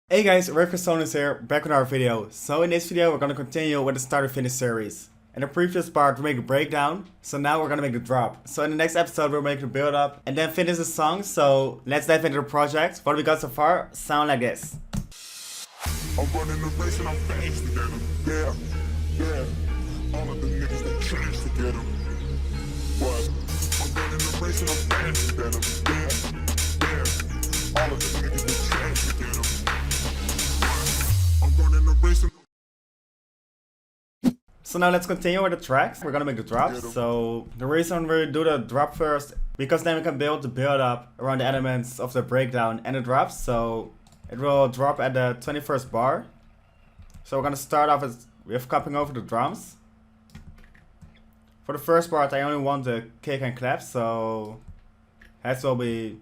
Hey guys, Sonance here, back with our video. So in this video we're gonna continue with the start and finish series. In the previous part we make a breakdown, so now we're gonna make the drop. So in the next episode we'll make the build up and then finish the song, so let's dive into the project. What we got so far sound like this. I'm running the race and I'm fast to get 'em. Yeah. All of the niggas they trash to get 'em. What? I'm running the race and I'm fast to get 'em. Yeah. All of the niggas they trash to get 'em. What? I'm running the race and So now let's continue with the tracks. We're gonna make the drop. So the reason we do the drop first, because then we can build the build up around the elements of the breakdown and the drop. So it will drop at the 21st bar. So we're gonna start off with copying over the drums. For the first part I only want the kick and clap, so heads will be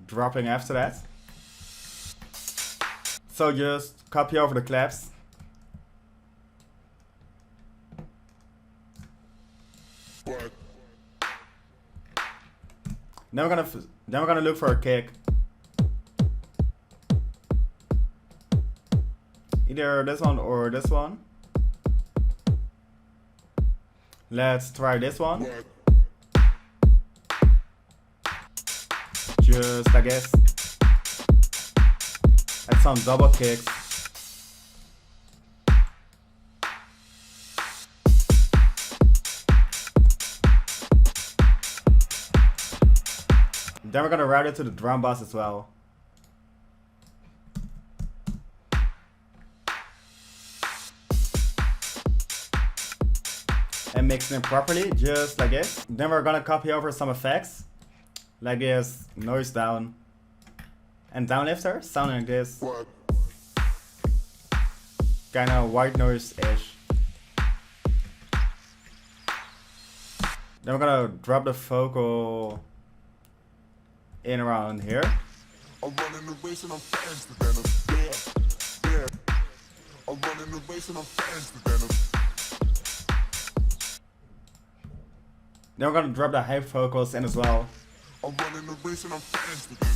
dropping after that. So just copy over the claps. what? Then we're gonna look for a kick. Either this one or this one. Let's try this one. What? Just I guess. Add some double kicks. Then we're gonna route it to the drum boss as well. And mix them properly, just like this. Then we're gonna copy over some effects, like this noise down and downlifter, sounding like this, What? kind of white noise-ish. Then we're gonna drop the vocal in around here. I'm running the race and I'm fast to get 'em. Yeah. I'm running the race and I'm fast to get 'em. Then we're gonna drop the high vocals in as well. I'm running the race and I'm fast to get 'em.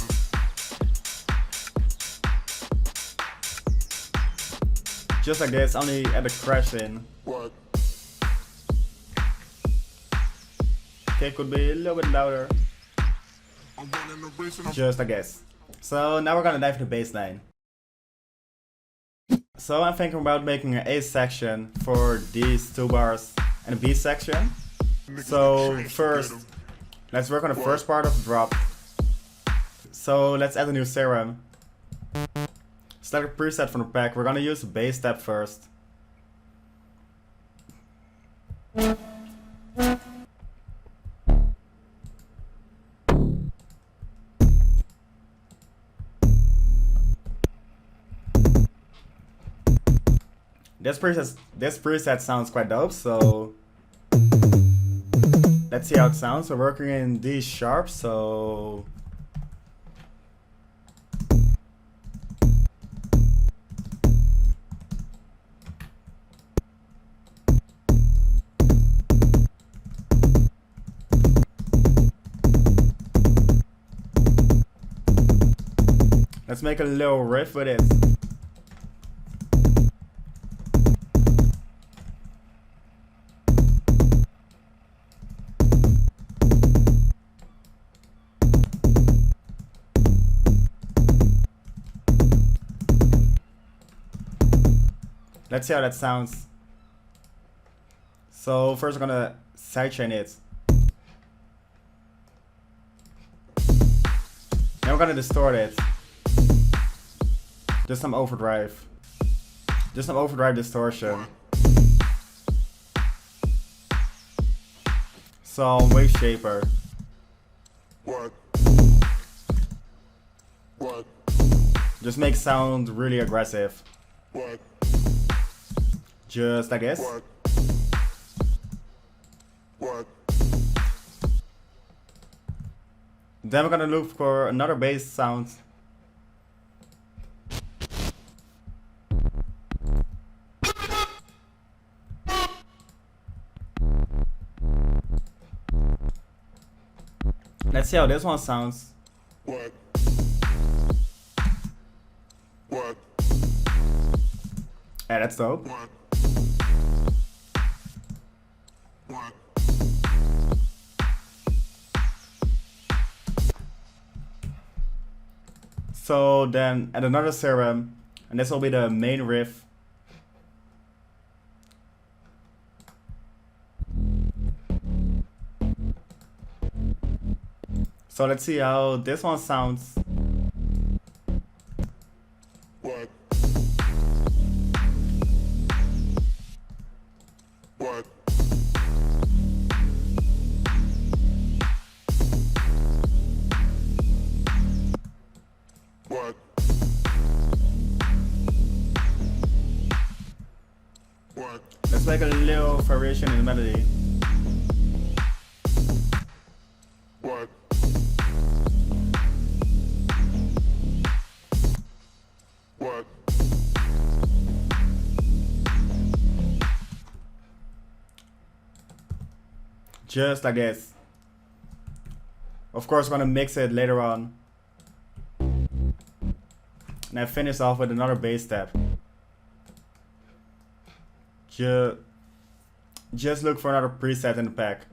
Just like this, only at the crash in. What? Kick could be a little bit louder. I'm running the race and I'm Just like this. So now we're gonna dive into the bass line. So I'm thinking about making an A section for these two bars and a B section. So first, let's work on the first part of the drop. So let's add a new serum. Select a preset from the pack. We're gonna use the bass step first. This preset sounds quite dope, so let's see how it sounds. We're working in D sharp, so let's make a little riff with it. Let's see how that sounds. So first we're gonna sidechain it. Then we're gonna distort it. Just some overdrive. Just some overdrive distortion. Some wave shaper. What? What? Just make sound really aggressive. What? Just like this. What? What? Then we're gonna look for another bass sound. Let's see how this one sounds. What? What? Yeah, that's dope. So then add another serum, and this will be the main riff. So let's see how this one sounds. What? What? What? What? Let's make a little variation in the melody. What? What? Just like this. Of course, we're gonna mix it later on. And I finish off with another bass step. Just look for another preset in the pack.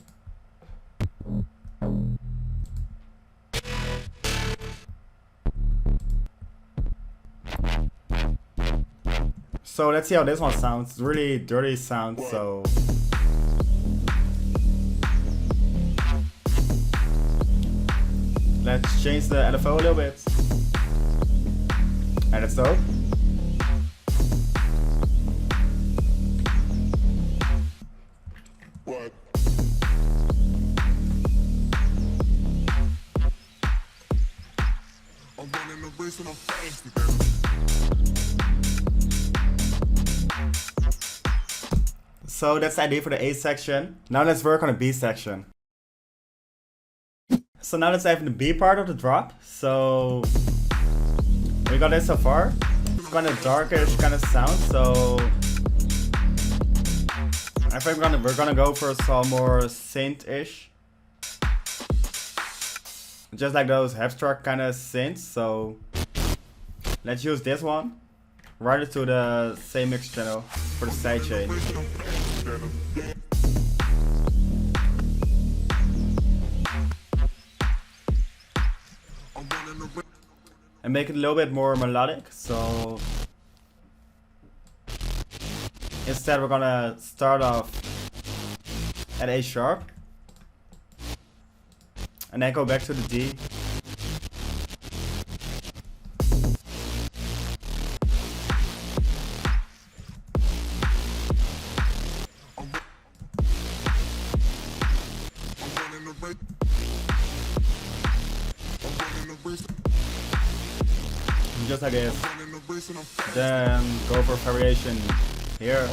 So let's see how this one sounds. It's really dirty sound, so let's change the LFO a little bit. And that's dope. What? I'm running the race and I'm faster than them. So that's the idea for the A section. Now let's work on the B section. So now let's dive in the B part of the drop. So we got this so far. It's kind of darkish kind of sound, so I think we're gonna go for some more synth-ish. Just like those abstract kind of synths, so let's use this one. Write it to the same mix channel for the sidechain. And make it a little bit more melodic, so instead we're gonna start off at A sharp and then go back to the D. Just like this. Then go for variation here.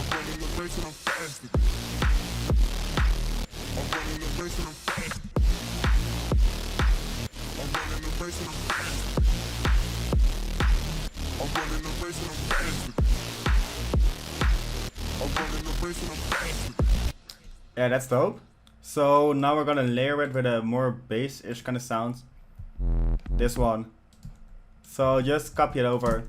Yeah, that's dope. So now we're gonna layer it with a more bass-ish kind of sound. This one. So just copy it over.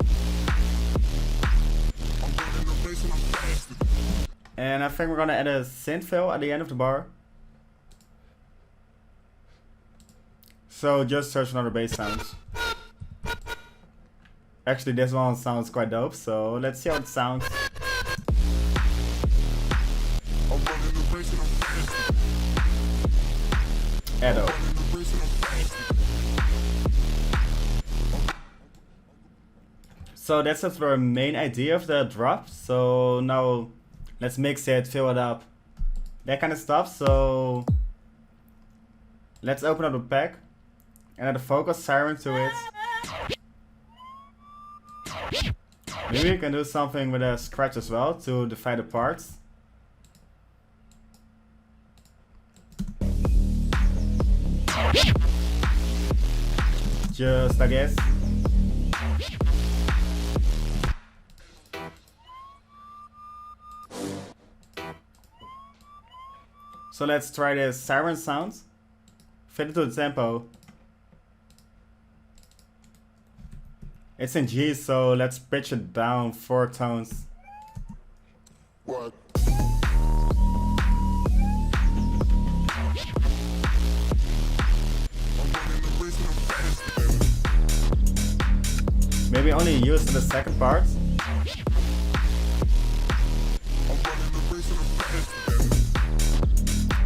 And I think we're gonna add a synth fill at the end of the bar. So just search another bass sounds. Actually this one sounds quite dope, so let's see how it sounds. Edo. So that's just the main idea of the drop. So now let's mix it, fill it up, that kind of stuff. So let's open up the pack and add a focus siren to it. Maybe we can do something with a scratch as well to divide the parts. Just like this. So let's try this siren sound. Fit it to the tempo. It's in G, so let's pitch it down 4 tones. Maybe only use the second part.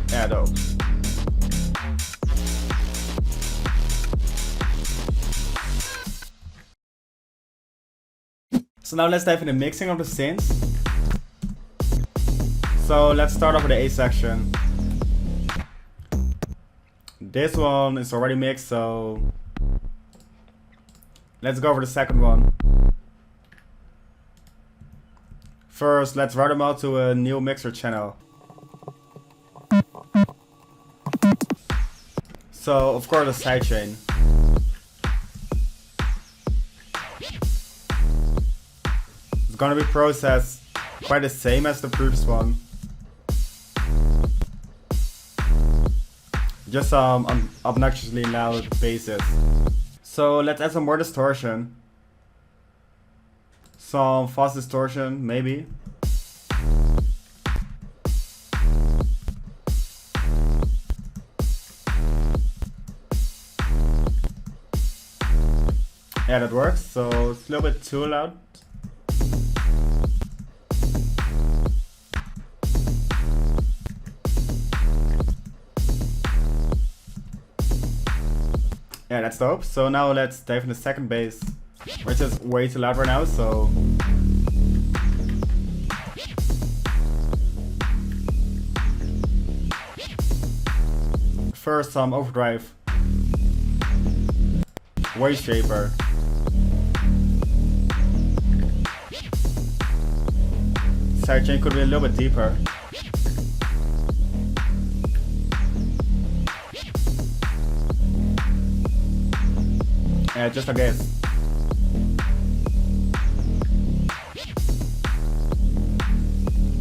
Yeah, dope. So now let's dive into the mixing of the synths. So let's start off with the A section. This one is already mixed, so let's go over the second one. First, let's route them out to a new mixer channel. So, of course, a sidechain. It's gonna be processed quite the same as the previous one. Just some obnoxiously loud basses. So let's add some more distortion. Some fast distortion, maybe. Yeah, that works. So it's a little bit too loud. Yeah, that's dope. So now let's dive into the second bass, which is way too loud right now, so first some overdrive, wave shaper, sidechain could be a little bit deeper. Yeah, just a guess.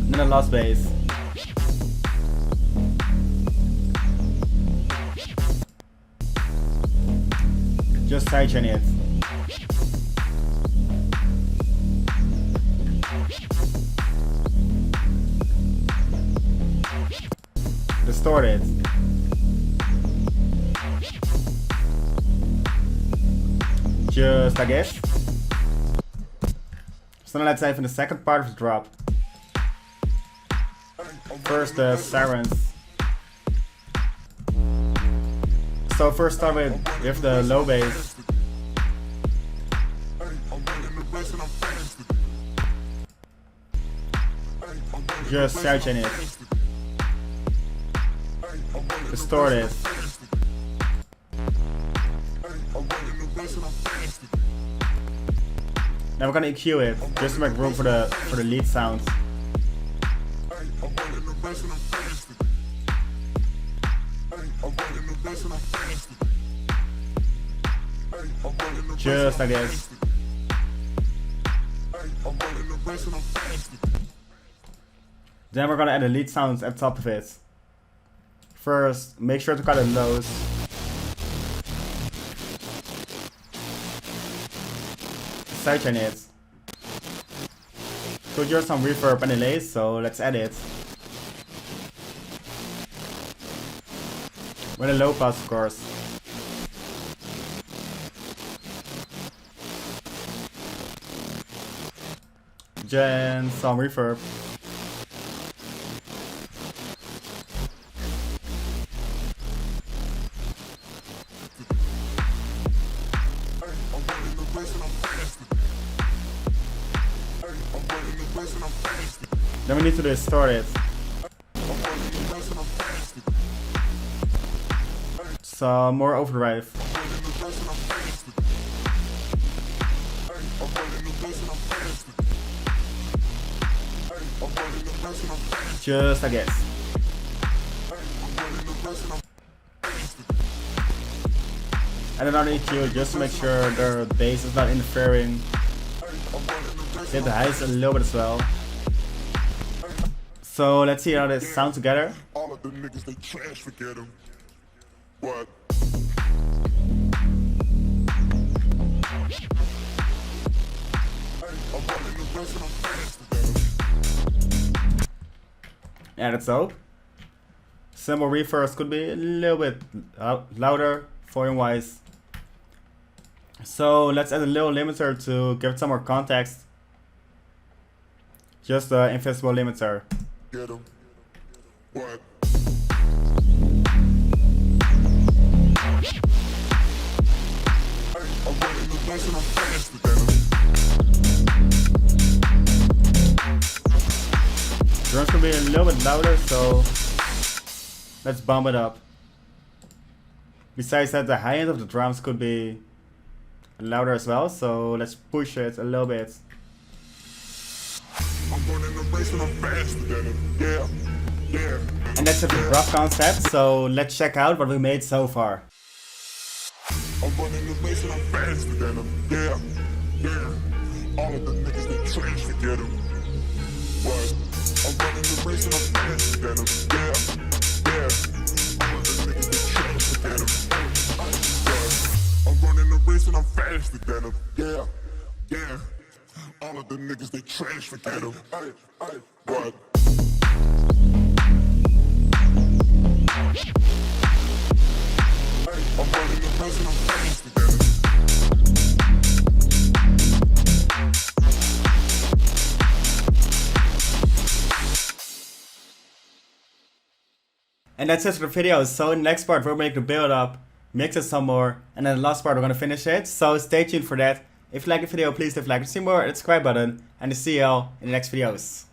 And then the last bass. Just sidechain it. Distort it. Just a guess. So now let's dive in the second part of the drop. First the sirens. So first start with the low bass. Just sidechain it. Distort it. Now we're gonna EQ it, just to make room for the lead sounds. Just like this. Then we're gonna add the lead sounds at the top of it. First, make sure to cut the lows. Sidechain it. Could use some reverb and delays, so let's add it. With a low pass, of course. Then some reverb. Then we need to distort it. Some more overdrive. Just a guess. And another EQ just to make sure the bass is not interfering. Hit the highs a little bit as well. So let's see how they sound together. All of the niggas, they trash, forget them. What? Yeah, that's dope. Cymbal reverbs could be a little bit louder, volume wise. So let's add a little limiter to give it some more context. Just the invisible limiter. Get 'em. What? I'm running the race and I'm faster than 'em. Drums can be a little bit louder, so let's bump it up. Besides that, the high end of the drums could be louder as well, so let's push it a little bit. I'm running the race and I'm faster than 'em. Yeah, yeah. And that's a rough concept, so let's check out what we made so far. I'm running the race and I'm faster than them. Yeah, yeah. All of the niggas they trash to get 'em. What? I'm running the race and I'm faster than them. Yeah, yeah. All of the niggas they trash to get 'em. What? I'm running the race and I'm faster than them. Yeah, yeah. All of the niggas they trash to get 'em. Hey, hey. What? I'm running the race and I'm faster than them. And that's it for the video, so in the next part we'll make the build up, mix it some more, and then the last part we're gonna finish it, so stay tuned for that. If you like the video, please leave a like to see more, and the subscribe button, and I'll see y'all in the next videos.